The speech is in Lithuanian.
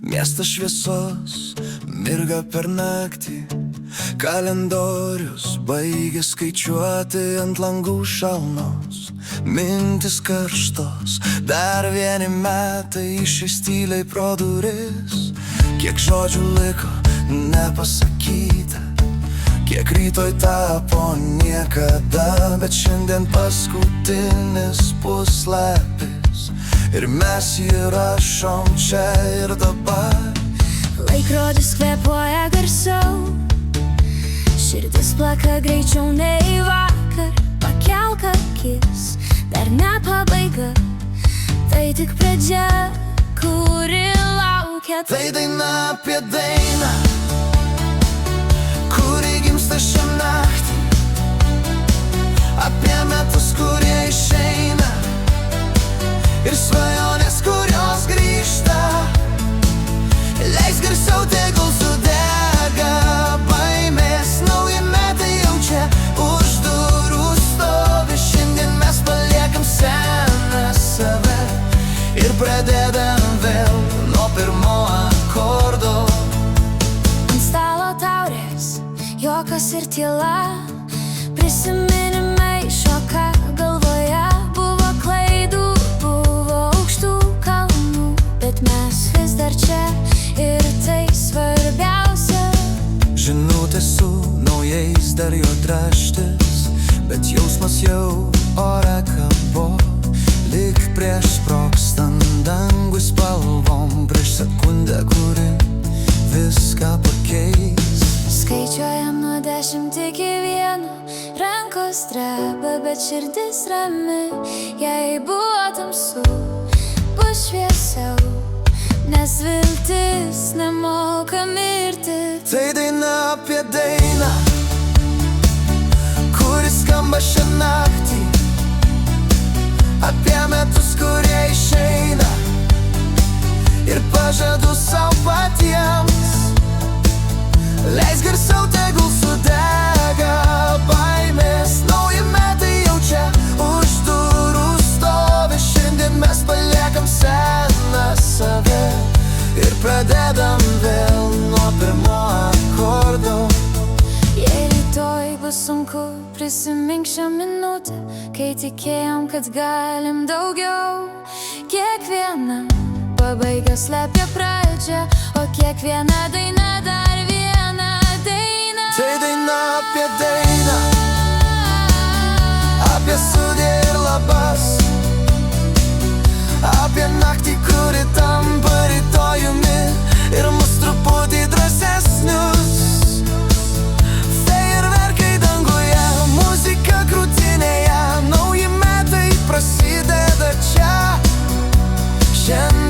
Miestas šviesos mirga per naktį, kalendorius baigia skaičiuoti, ant langų šalnos mintis karštos. Dar vieni metai išeis tyliai pro duris. Kiek žodžių liko nepasakyta, kiek rytoj tapo niekada, bet šiandien paskutinis puslapis ir mes jį rašom čia ir dabar. Laikrodis kvėpuoja garsiau, širdis plaka greičiau nei vakar. Pakelk akis, dar ne pabaiga, tai tik pradžia, kuri laukia. Tai daina apie dainą, kuri gimsta šią naktį, apie metus, kurie išeina ir svajonės, kurios grįžta. Leis garsiau, tegul sudega baimės, nauji metai jau čia už durų stovi. Šiandien mes paliekam seną save ir pradedam vėl nuo pirmo akordo. Ant stalo taurės, juokas ir tyla, prisiminimai šoka galvoje. Buvo klaidų, buvo aukštų kalnų, bet mes vis dar čia ir tai svarbiausia. Žinutė su naujais dar juodraštis, bet jausmas jau ore kabo, lyg prieš sprogstant dangui spalvom, prieš sekundę, kuri viską pakeis. Skaičiuojam nuo 10 iki 1, rankos dreba, bet širdis rami. Jei buvo tamsu, bus šviesiau, nes viltis nemoka mirti. Tai daina apie dainą, kuris skamba šią naktį, apie metus, kurie išeina ir pažadu savo patiems. Leis garsiau, tegul sudega baimės, nauji metai jau čia už durų stovi. Šiandien mes paliekam seną save ir pradedam vėl nuo pirmo akordo. Jei rytoj bus sunku, prisimink šią minutę, kai tikėjom, kad galim daugiau. Kiekviena pabaiga slepia pradžią, o kiekviena daina dar viena daina. Tai daina apie dainą, apie sudie ir labas, apie naktį, kuri tampa rytojumi ir mus truputį drąsesnius. Fejerverkai danguje, muzika krūtinėje, nauji metai prasideda čia. Šiandien